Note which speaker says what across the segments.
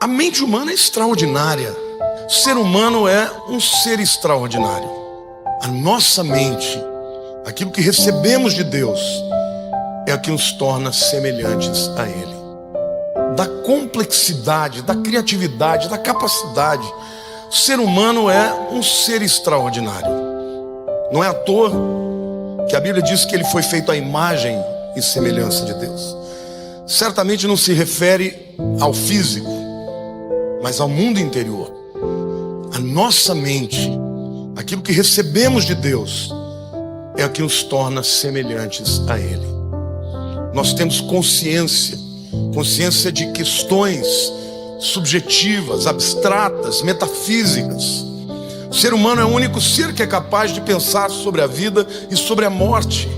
Speaker 1: A mente humana é extraordinária. O ser humano é um ser extraordinário. A nossa mente, aquilo que recebemos de Deus, é o que nos torna semelhantes a Ele. Da complexidade, da criatividade, da capacidade, o ser humano é um ser extraordinário. Não é à toa que a Bíblia diz que ele foi feito à imagem e semelhança de Deus. Certamente não se refere ao físico, mas ao mundo interior. A nossa mente, aquilo que recebemos de Deus, é o que nos torna semelhantes a Ele. Nós temos consciência de questões subjetivas, abstratas, metafísicas. O ser humano é o único ser que é capaz de pensar sobre a vida e sobre a morte.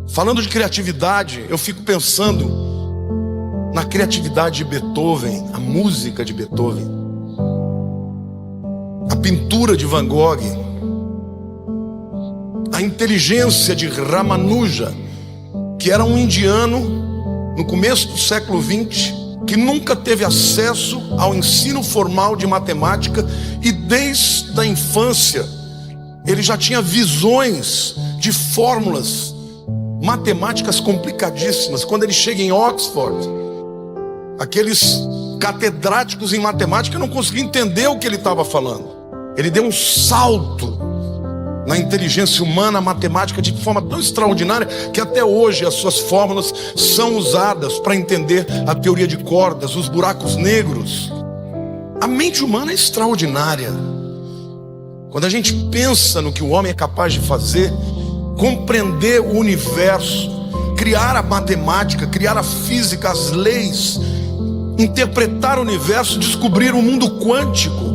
Speaker 1: Falando de criatividade, eu fico pensando na criatividade de Beethoven, a música de Beethoven, a pintura de Van Gogh, a inteligência de Ramanuja, que era um indiano no começo do século XX, que nunca teve acesso ao ensino formal de matemática e desde a infância ele já tinha visões de fórmulas matemáticas complicadíssimas. Quando ele chega em Oxford, aqueles catedráticos em matemática não conseguiam entender o que ele estava falando. Ele deu um salto na inteligência humana, a matemática, de forma tão extraordinária que até hoje as suas fórmulas são usadas para entender a teoria de cordas, os buracos negros. A mente humana é extraordinária. Quando a gente pensa no que o homem é capaz de fazer, compreender o universo, criar a matemática, criar a física, as leis, interpretar o universo, descobrir o mundo quântico.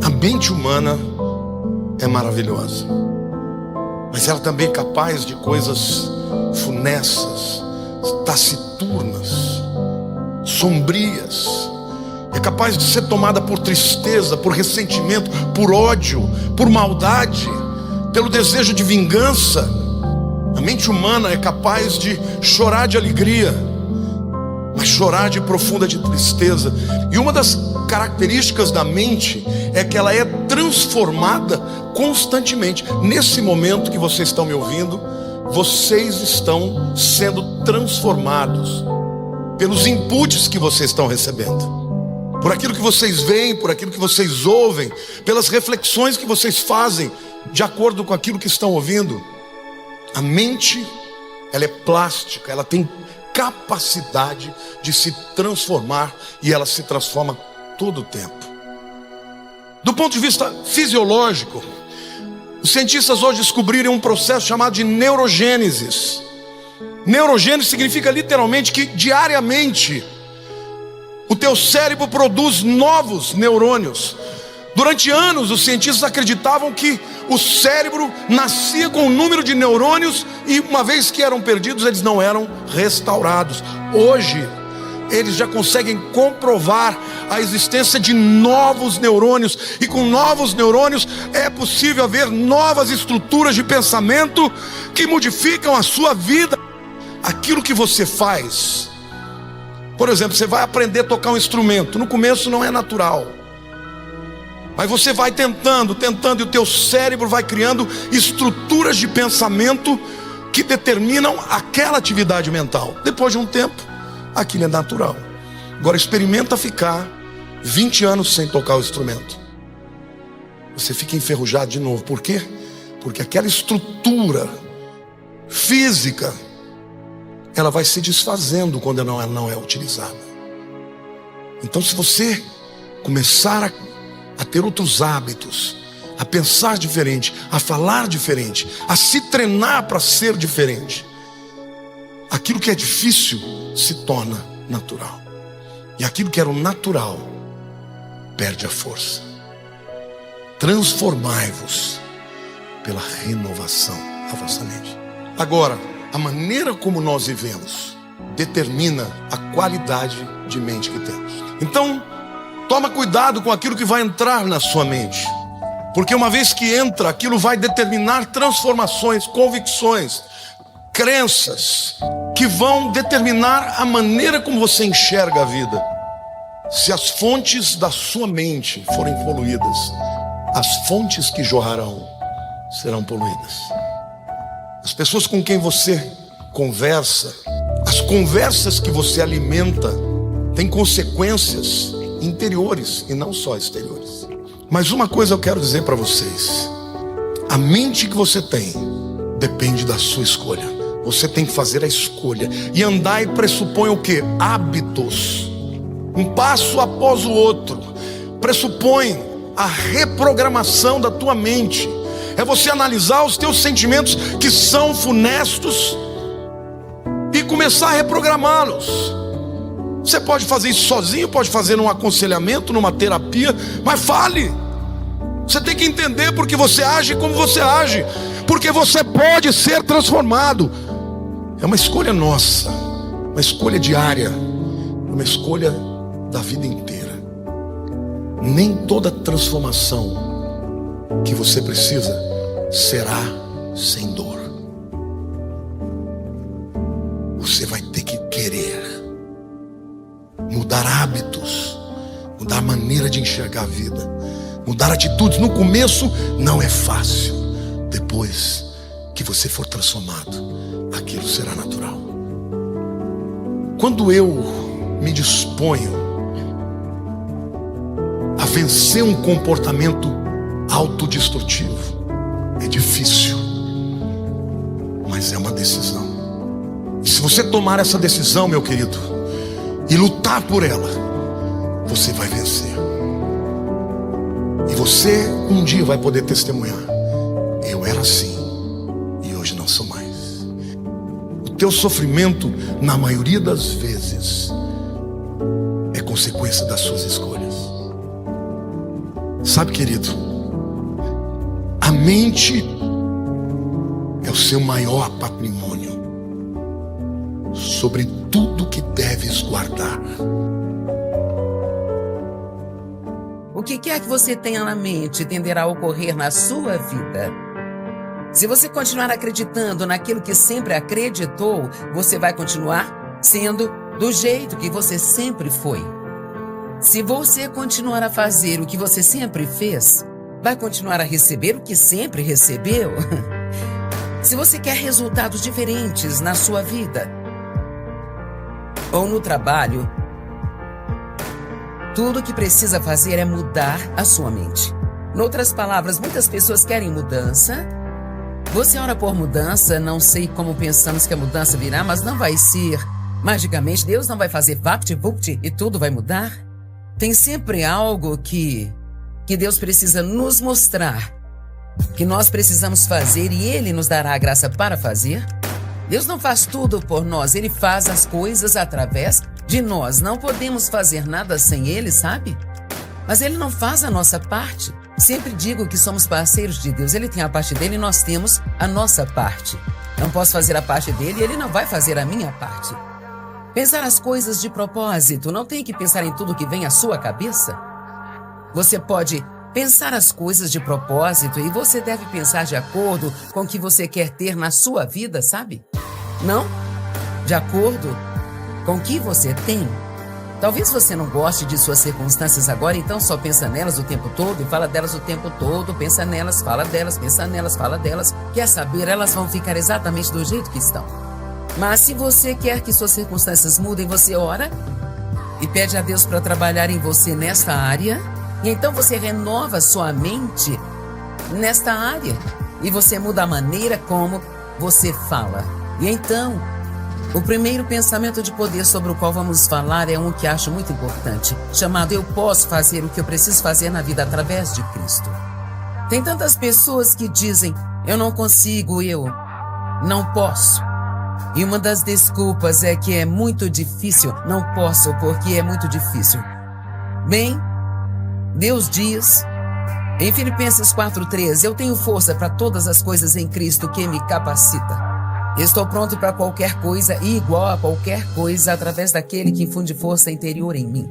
Speaker 1: A mente humana é maravilhosa, mas ela também é capaz de coisas funestas, taciturnas, sombrias. É capaz de ser tomada por tristeza, por ressentimento, por ódio, por maldade, pelo desejo de vingança. A mente humana é capaz de chorar de alegria, mas chorar de profunda de tristeza. E uma das características da mente é que ela é transformada constantemente. Nesse momento que vocês estão me ouvindo, vocês estão sendo transformados pelos inputs que vocês estão recebendo, por aquilo que vocês veem, por aquilo que vocês ouvem, pelas reflexões que vocês fazem de acordo com aquilo que estão ouvindo. A mente, ela é plástica, ela tem capacidade de se transformar, e ela se transforma todo o tempo. Do ponto de vista fisiológico, os cientistas hoje descobriram um processo chamado de neurogênese. Neurogênese significa literalmente que diariamente o teu cérebro produz novos neurônios. Durante anos os cientistas acreditavam que o cérebro nascia com um número de neurônios e uma vez que eram perdidos, eles não eram restaurados. Hoje eles já conseguem comprovar a existência de novos neurônios, e com novos neurônios é possível haver novas estruturas de pensamento que modificam a sua vida. Aquilo que você faz, por exemplo, você vai aprender a tocar um instrumento. No começo não é natural, mas você vai tentando, e o teu cérebro vai criando estruturas de pensamento que determinam aquela atividade mental. Depois de um tempo, aquilo é natural. Agora experimenta ficar 20 anos sem tocar o instrumento. Você fica enferrujado de novo. Por quê? Porque aquela estrutura física, ela vai se desfazendo quando ela não é utilizada. Então, se você começar a ter outros hábitos, a pensar diferente, a falar diferente, a se treinar para ser diferente, aquilo que é difícil se torna natural, e aquilo que era o natural perde a força. Transformai-vos pela renovação da vossa mente. Agora, a maneira como nós vivemos determina a qualidade de mente que temos. Então, toma cuidado com aquilo que vai entrar na sua mente, porque uma vez que entra, aquilo vai determinar transformações, convicções, crenças, que vão determinar a maneira como você enxerga a vida. Se as fontes da sua mente forem poluídas, as fontes que jorrarão serão poluídas. As pessoas com quem você conversa, as conversas que você alimenta, têm consequências interiores e não só exteriores. Mas uma coisa eu quero dizer para vocês: a mente que você tem depende da sua escolha. Você tem que fazer a escolha. E andar e pressupõe o quê? Hábitos. Um passo após o outro. Pressupõe a reprogramação da tua mente. É você analisar os teus sentimentos que são funestos e começar a reprogramá-los. Você pode fazer isso sozinho, pode fazer num aconselhamento, numa terapia, mas fale. Você tem que entender porque você age como você age, porque você pode ser transformado. É uma escolha nossa, uma escolha diária, uma escolha da vida inteira. Nem toda transformação que você precisa será sem dor. Você vai ter que querer mudar hábitos, mudar a maneira de enxergar a vida, mudar atitudes. No começo não é fácil. Depois que você for transformado, aquilo será natural. Quando eu me disponho a vencer um comportamento autodestrutivo, é difícil, mas é uma decisão. E se você tomar essa decisão, meu querido, e lutar por ela, você vai vencer. E você um dia vai poder testemunhar: eu era assim e hoje não sou mais. O teu sofrimento, na maioria das vezes, é consequência das suas escolhas. Sabe, querido, a mente é o seu maior patrimônio. Sobre tudo que deves guardar.
Speaker 2: O que quer que você tenha na mente tenderá a ocorrer na sua vida. Se você continuar acreditando naquilo que sempre acreditou, você vai continuar sendo do jeito que você sempre foi. Se você continuar a fazer o que você sempre fez, vai continuar a receber o que sempre recebeu. Se você quer resultados diferentes na sua vida ou no trabalho, tudo o que precisa fazer é mudar a sua mente. Em outras palavras, muitas pessoas querem mudança. Você ora por mudança, não sei como pensamos que a mudança virá, mas não vai ser magicamente. Deus não vai fazer vapt-vupt e tudo vai mudar. Tem sempre algo que Deus precisa nos mostrar, que nós precisamos fazer, e Ele nos dará a graça para fazer. Deus não faz tudo por nós, Ele faz as coisas através de nós. Não podemos fazer nada sem Ele, sabe? Mas Ele não faz a nossa parte. Sempre digo que somos parceiros de Deus. Ele tem a parte dele e nós temos a nossa parte. Não posso fazer a parte dele e Ele não vai fazer a minha parte. Pensar as coisas de propósito. Não tem que pensar em tudo que vem à sua cabeça. Você pode pensar as coisas de propósito e você deve pensar de acordo com o que você quer ter na sua vida, sabe? Não? De acordo com o que você tem. Talvez você não goste de suas circunstâncias agora, então só pensa nelas o tempo todo e fala delas o tempo todo. Pensa nelas, fala delas, pensa nelas, fala delas. Quer saber, elas vão ficar exatamente do jeito que estão. Mas se você quer que suas circunstâncias mudem, você ora e pede a Deus para trabalhar em você nesta área. E então você renova sua mente nesta área. E você muda a maneira como você fala. E então, o primeiro pensamento de poder sobre o qual vamos falar é um que acho muito importante, chamado: eu posso fazer o que eu preciso fazer na vida através de Cristo. Tem tantas pessoas que dizem: eu não consigo, eu não posso. E uma das desculpas é que é muito difícil. Não posso porque é muito difícil. Bem, Deus diz em Filipenses 4:13: eu tenho força para todas as coisas em Cristo que me capacita. Estou pronto para qualquer coisa e igual a qualquer coisa através daquele que infunde força interior em mim.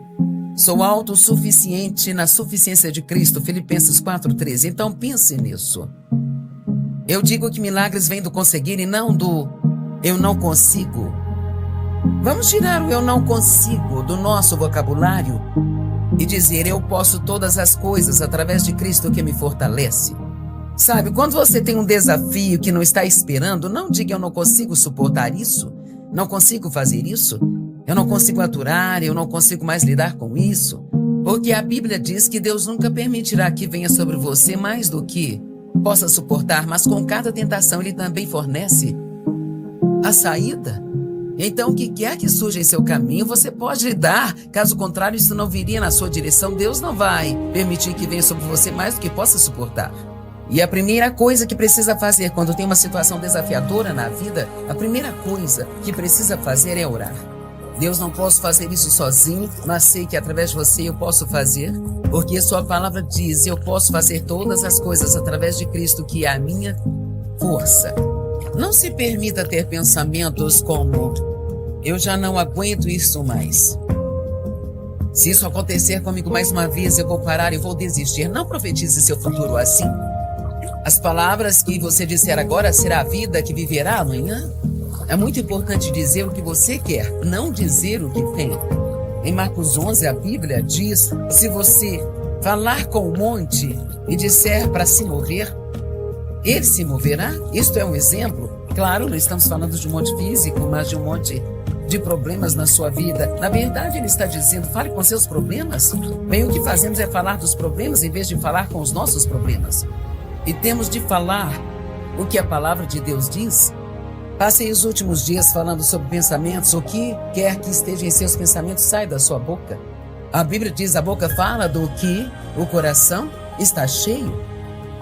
Speaker 2: Sou autossuficiente na suficiência de Cristo, Filipenses 4:13. Então pense nisso. Eu digo que milagres vêm do conseguir e não do eu não consigo. Vamos tirar o eu não consigo do nosso vocabulário e dizer: eu posso todas as coisas através de Cristo que me fortalece. Sabe, quando você tem um desafio que não está esperando, não diga: eu não consigo suportar isso, não consigo fazer isso, eu não consigo aturar, eu não consigo mais lidar com isso. Porque a Bíblia diz que Deus nunca permitirá que venha sobre você mais do que possa suportar, mas com cada tentação Ele também fornece a saída. Então, o que quer que surja em seu caminho, você pode lidar. Caso contrário, isso não viria na sua direção. Deus não vai permitir que venha sobre você mais do que possa suportar. E a primeira coisa que precisa fazer quando tem uma situação desafiadora na vida, a primeira coisa que precisa fazer é orar. Deus, não posso fazer isso sozinho, mas sei que através de você eu posso fazer, porque sua palavra diz: eu posso fazer todas as coisas através de Cristo, que é a minha força. Não se permita ter pensamentos como: eu já não aguento isso mais. Se isso acontecer comigo mais uma vez, eu vou parar e vou desistir. Não profetize seu futuro assim. As palavras que você disser agora será a vida que viverá amanhã. É muito importante dizer o que você quer, não dizer o que tem. Em Marcos 11, a Bíblia diz: se você falar com o monte e disser para se mover, ele se moverá. Isto é um exemplo. Claro, não estamos falando de um monte físico, mas de um monte de problemas na sua vida. Na verdade, ele está dizendo: fale com seus problemas. Bem, o que fazemos é falar dos problemas em vez de falar com os nossos problemas. E temos de falar o que a palavra de Deus diz. Passei os últimos dias falando sobre pensamentos. O que quer que esteja em seus pensamentos sai da sua boca. A Bíblia diz: a boca fala do que o coração está cheio.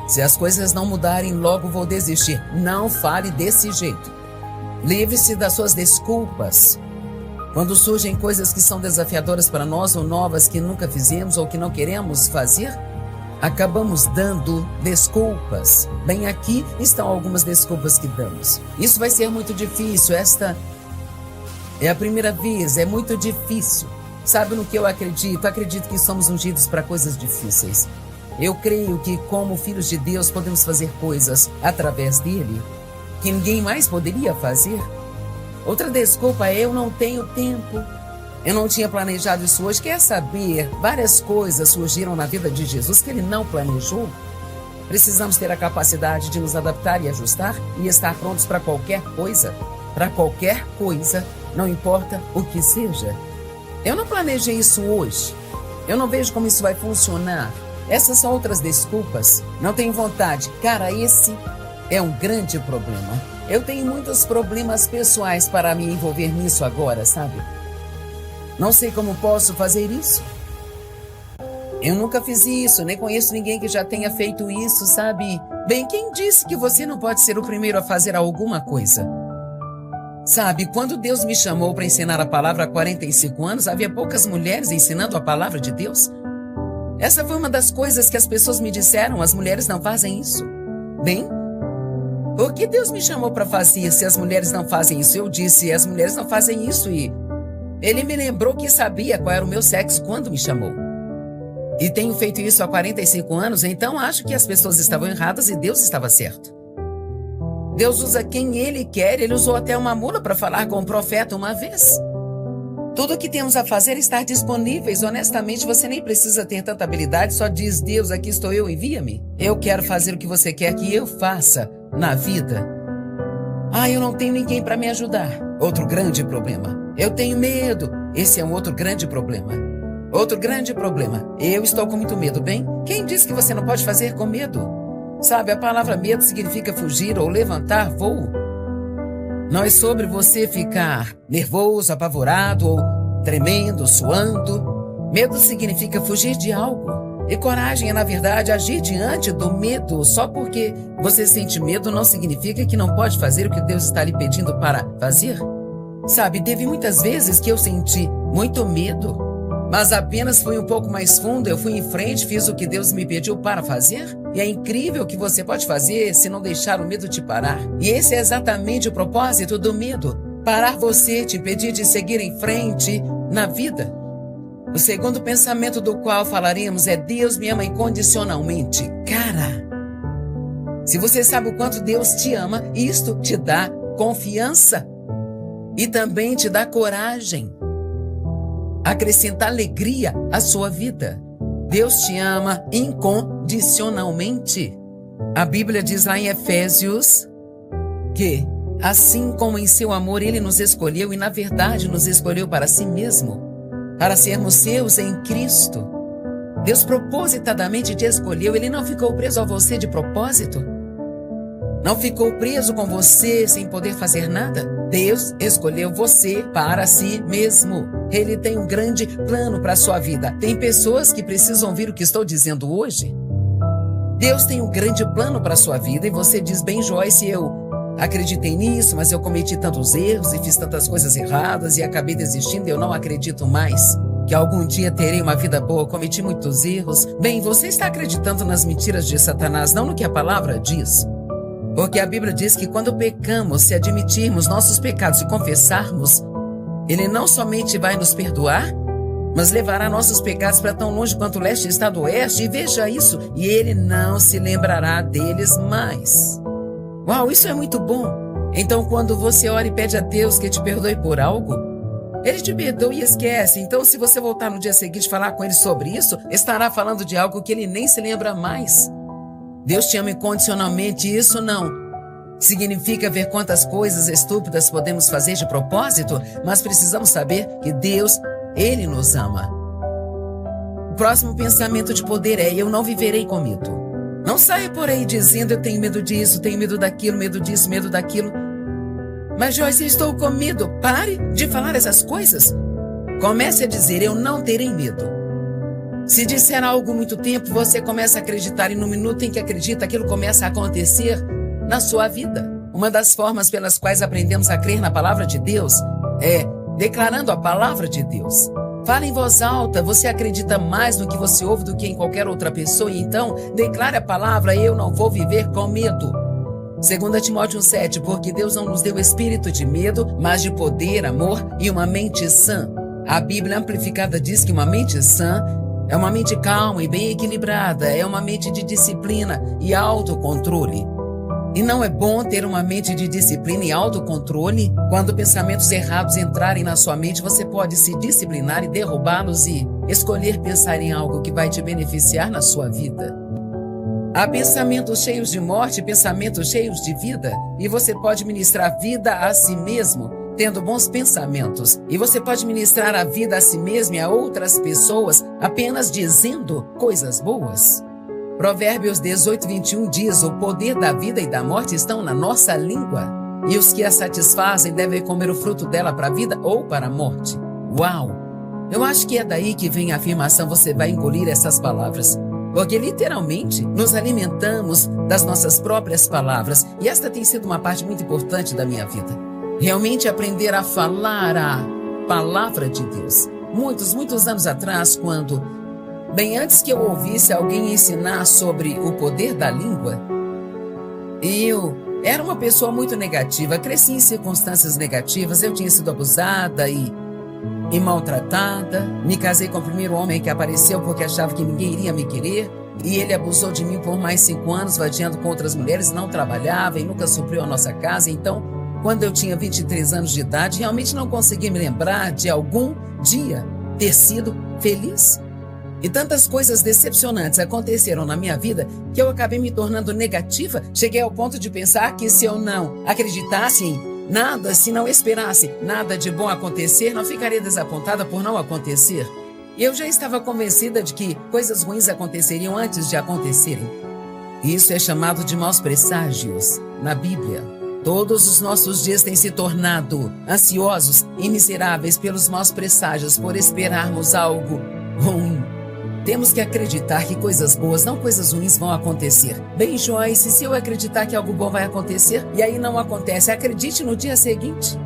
Speaker 2: Se as coisas não mudarem, logo vou desistir. Não fale desse jeito. Livre-se das suas desculpas. Quando surgem coisas que são desafiadoras para nós, ou novas que nunca fizemos ou que não queremos fazer, acabamos dando desculpas. Bem, aqui estão algumas desculpas que damos. Isso vai ser muito difícil. Esta é a primeira vez, é muito difícil. Sabe no que eu acredito? Acredito que somos ungidos para coisas difíceis. Eu creio que, como filhos de Deus, podemos fazer coisas através dele que ninguém mais poderia fazer. Outra desculpa é: eu não tenho tempo. Eu não tinha planejado isso hoje. Quer saber? Várias coisas surgiram na vida de Jesus que ele não planejou. Precisamos ter a capacidade de nos adaptar e ajustar e estar prontos para qualquer coisa. Para qualquer coisa, não importa o que seja. Eu não planejei isso hoje. Eu não vejo como isso vai funcionar. Essas são outras desculpas. Não tenho vontade. Cara, esse é um grande problema. Eu tenho muitos problemas pessoais para me envolver nisso agora, sabe? Não sei como posso fazer isso. Eu nunca fiz isso, nem conheço ninguém que já tenha feito isso, sabe? Bem, quem disse que você não pode ser o primeiro a fazer alguma coisa? Sabe, quando Deus me chamou para ensinar a palavra há 45 anos, havia poucas mulheres ensinando a palavra de Deus. Essa foi uma das coisas que as pessoas me disseram: as mulheres não fazem isso. Bem, por que Deus me chamou para fazer se as mulheres não fazem isso? Eu disse: as mulheres não fazem isso, e ele me lembrou que sabia qual era o meu sexo quando me chamou. E tenho feito isso há 45 anos, então acho que as pessoas estavam erradas e Deus estava certo. Deus usa quem Ele quer. Ele usou até uma mula para falar com o profeta uma vez. Tudo o que temos a fazer é estar disponíveis. Honestamente, você nem precisa ter tanta habilidade, só diz: Deus, aqui estou eu, envia-me. Eu quero fazer o que você quer que eu faça na vida. Eu não tenho ninguém para me ajudar. Outro grande problema. Eu tenho medo. Esse é um outro grande problema. Outro grande problema. Eu estou com muito medo. Bem, quem disse que você não pode fazer com medo? Sabe, a palavra medo significa fugir ou levantar voo. Não é sobre você ficar nervoso, apavorado ou tremendo, suando. Medo significa fugir de algo. E coragem é, na verdade, agir diante do medo. Só porque você sente medo não significa que não pode fazer o que Deus está lhe pedindo para fazer. Sabe, teve muitas vezes que eu senti muito medo, mas apenas fui um pouco mais fundo. Eu fui em frente, fiz o que Deus me pediu para fazer. E é incrível o que você pode fazer se não deixar o medo te parar. E esse é exatamente o propósito do medo: parar você, te impedir de seguir em frente na vida. O segundo pensamento do qual falaremos é: Deus me ama incondicionalmente. Cara, se você sabe o quanto Deus te ama, isto te dá confiança e também te dá coragem. acrescenta alegria à sua vida. Deus te ama incondicionalmente. A Bíblia diz lá em Efésios que, assim como em seu amor Ele nos escolheu, e na verdade nos escolheu para si mesmo, para sermos seus em Cristo. Deus propositadamente te escolheu, Ele não ficou preso a você de propósito. Não ficou preso com você sem poder fazer nada. Deus escolheu você para si mesmo. Ele tem um grande plano para a sua vida. Tem pessoas que precisam ouvir o que estou dizendo hoje. Deus tem um grande plano para a sua vida e você diz, bem, Joyce, eu acreditei nisso, mas eu cometi tantos erros e fiz tantas coisas erradas e acabei desistindo, eu não acredito mais que algum dia terei uma vida boa, cometi muitos erros. Bem, você está acreditando nas mentiras de Satanás, não no que a palavra diz. Porque a Bíblia diz que quando pecamos, se admitirmos nossos pecados e confessarmos, Ele não somente vai nos perdoar, mas levará nossos pecados para tão longe quanto o leste está do oeste, e veja isso, e Ele não se lembrará deles mais. Uau, isso é muito bom. Então, quando você ora e pede a Deus que te perdoe por algo, Ele te perdoa e esquece. Então, se você voltar no dia seguinte e falar com Ele sobre isso, estará falando de algo que Ele nem se lembra mais. Deus te ama incondicionalmente, e isso não significa ver quantas coisas estúpidas podemos fazer de propósito, mas precisamos saber que Deus, Ele nos ama. O próximo pensamento de poder é: eu não viverei com medo. Não saia por aí dizendo, eu tenho medo disso, tenho medo daquilo, medo disso, medo daquilo. Mas Joyce, eu estou com medo. Pare de falar essas coisas. Comece a dizer, eu não terei medo. Se disser algo muito tempo, você começa a acreditar, e no minuto em que acredita, aquilo começa a acontecer na sua vida. Uma das formas pelas quais aprendemos a crer na palavra de Deus é declarando a palavra de Deus. Fale em voz alta, você acredita mais no que você ouve do que em qualquer outra pessoa, e então declare a palavra, eu não vou viver com medo. 2 Timóteo 1,7, porque Deus não nos deu espírito de medo, mas de poder, amor e uma mente sã. A Bíblia Amplificada diz que uma mente sã é uma mente calma e bem equilibrada, é uma mente de disciplina e autocontrole. E não é bom ter uma mente de disciplina e autocontrole? Quando pensamentos errados entrarem na sua mente, você pode se disciplinar e derrubá-los e escolher pensar em algo que vai te beneficiar na sua vida. Há pensamentos cheios de morte e pensamentos cheios de vida, e você pode ministrar vida a si mesmo, tendo bons pensamentos. E você pode ministrar a vida a si mesmo e a outras pessoas apenas dizendo coisas boas. Provérbios 18:21 diz, o poder da vida e da morte estão na nossa língua, e os que a satisfazem devem comer o fruto dela para a vida ou para a morte. Uau! Eu acho que é daí que vem a afirmação, você vai engolir essas palavras. Porque literalmente nos alimentamos das nossas próprias palavras, e esta tem sido uma parte muito importante da minha vida. Realmente aprender a falar a palavra de Deus. Muitos anos atrás, quando, bem antes que eu ouvisse alguém ensinar sobre o poder da língua, eu era uma pessoa muito negativa, cresci em circunstâncias negativas, eu tinha sido abusada e maltratada. Me casei com o primeiro homem que apareceu porque achava que ninguém iria me querer, e ele abusou de mim por mais 5 anos, vadiando com outras mulheres, não trabalhava e nunca supriu a nossa casa. Então, quando eu tinha 23 anos de idade, realmente não consegui me lembrar de algum dia ter sido feliz. E tantas coisas decepcionantes aconteceram na minha vida que eu acabei me tornando negativa. Cheguei ao ponto de pensar que se eu não acreditasse em nada, se não esperasse nada de bom acontecer, não ficaria desapontada por não acontecer. E eu já estava convencida de que coisas ruins aconteceriam antes de acontecerem. Isso é chamado de maus presságios na Bíblia. Todos os nossos dias têm se tornado ansiosos e miseráveis pelos maus presságios, por esperarmos algo ruim. Temos que acreditar que coisas boas, não coisas ruins, vão acontecer. Bem, Joyce, se eu acreditar que algo bom vai acontecer e aí não acontece, acredite no dia seguinte.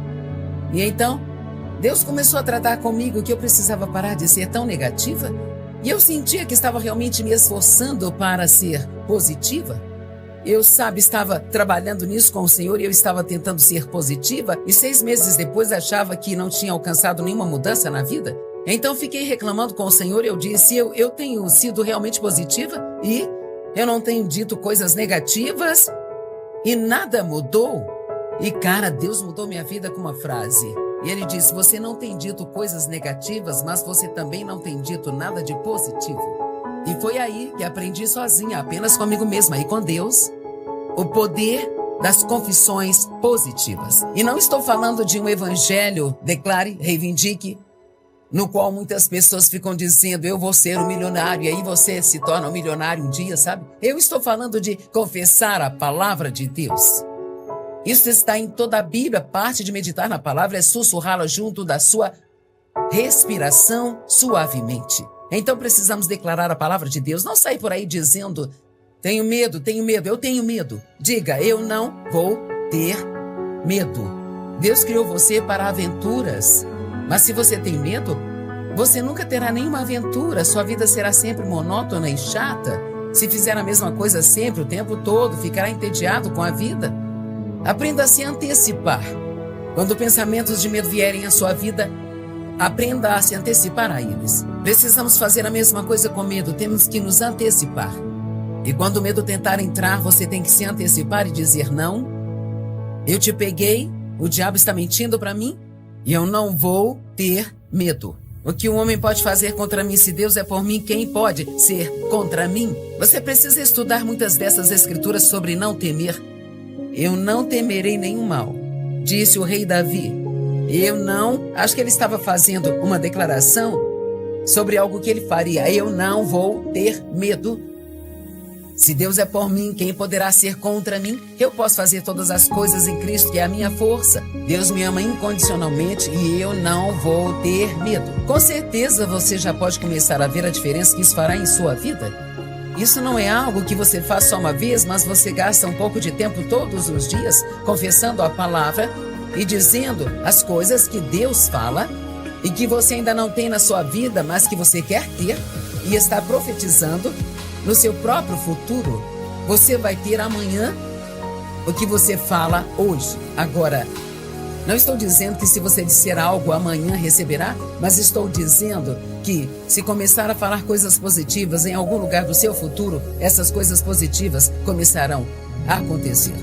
Speaker 2: E então, Deus começou a tratar comigo que eu precisava parar de ser tão negativa, e eu sentia que estava realmente me esforçando para ser positiva. Eu, estava trabalhando nisso com o Senhor e eu estava tentando ser positiva, e 6 meses depois achava que não tinha alcançado nenhuma mudança na vida. Então fiquei reclamando com o Senhor e eu disse, eu tenho sido realmente positiva e eu não tenho dito coisas negativas e nada mudou. E cara, Deus mudou minha vida com uma frase. E ele disse: você não tem dito coisas negativas, mas você também não tem dito nada de positivo. E foi aí que aprendi sozinha, apenas comigo mesma e com Deus, o poder das confissões positivas. E não estou falando de um evangelho, declare, reivindique, no qual muitas pessoas ficam dizendo: eu vou ser um milionário, e aí você se torna um milionário um dia, sabe? Eu estou falando de confessar a palavra de Deus. Isso está em toda a Bíblia. Parte de meditar na palavra é sussurrá-la junto da sua respiração suavemente. Então precisamos declarar a palavra de Deus. Não sair por aí dizendo: tenho medo, eu tenho medo. Diga: eu não vou ter medo. Deus criou você para aventuras. Mas se você tem medo, você nunca terá nenhuma aventura. Sua vida será sempre monótona e chata. Se fizer a mesma coisa sempre, o tempo todo, ficará entediado com a vida. Aprenda a se antecipar. Quando pensamentos de medo vierem à sua vida, aprenda a se antecipar a eles. Precisamos fazer a mesma coisa com medo. Temos que nos antecipar. E quando o medo tentar entrar, você tem que se antecipar e dizer: não, eu te peguei, o diabo está mentindo para mim e eu não vou ter medo. O que um homem pode fazer contra mim? Se Deus é por mim, quem pode ser contra mim? Você precisa estudar muitas dessas escrituras sobre não temer. Eu não temerei nenhum mal, disse o rei Davi. Acho que ele estava fazendo uma declaração sobre algo que ele faria. Eu não vou ter medo. Se Deus é por mim, quem poderá ser contra mim? Eu posso fazer todas as coisas em Cristo, que é a minha força. Deus me ama incondicionalmente e eu não vou ter medo. Com certeza você já pode começar a ver a diferença que isso fará em sua vida. Isso não é algo que você faz só uma vez, mas você gasta um pouco de tempo todos os dias confessando a palavra e dizendo as coisas que Deus fala e que você ainda não tem na sua vida, mas que você quer ter, e está profetizando no seu próprio futuro. Você vai ter amanhã o que você fala hoje. Agora, não estou dizendo que se você disser algo amanhã receberá, mas estou dizendo que se começar a falar coisas positivas em algum lugar do seu futuro, essas coisas positivas começarão a acontecer.